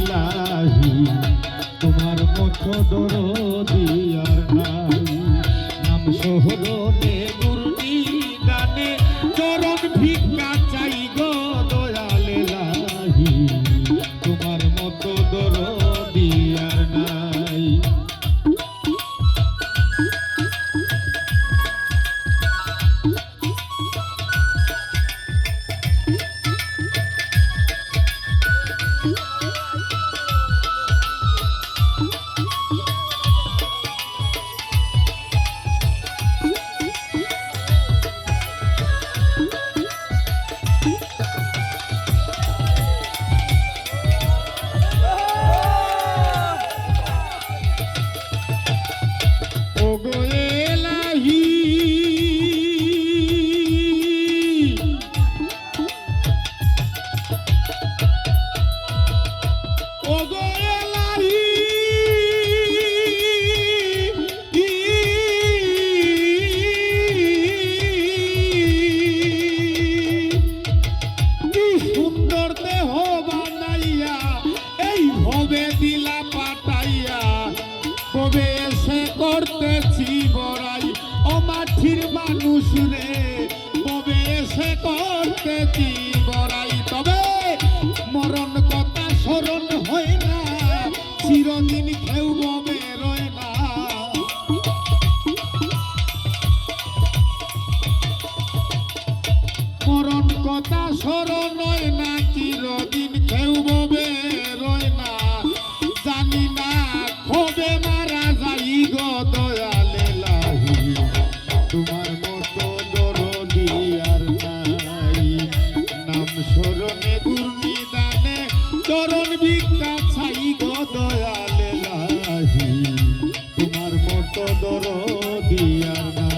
এলাহি তোমার মতো দরদি আর নাই। নাম শহরে গুরুনি গানে চরণ ভিক্ষা চাই গো দয়াল এলাহি তোমার মতো দরদি আর নাই। কবে এসে করতেছি বড়াই ও মাটির মানুষ রে, কবে এসে করতেছি বড়াই। তবে মরণ কথা স্মরণ হয় না, চিরদিন কেউ ববে রয় না। মরণ কথা স্মরণ হয় না, চিরদিন কেউ ববে রয় না। জানি না কবে মারা যাই গো দয়াল এলাহি তোমার মতো দরদি আর নাই। নাম স্মরণে দুর্নিদানে চরণ ভিক্ষা চাই গো দয়াল এলাহি তোমার মতো দরদি আর নাই।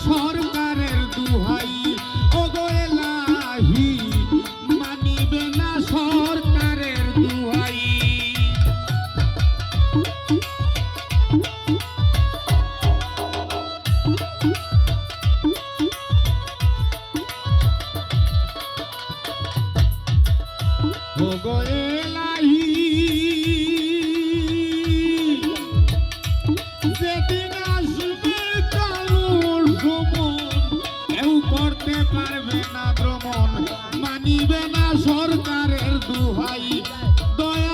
সরকারের দুহাই ওগো এলাহি মানিবে না সরকারের দুহাই। ওগো এলাহি যেদিন আসবে কালুর ভ্রমণ কেউ করতে পারবে না ভ্রমণ, মানিবে না সরকারের দুহাই। দয়া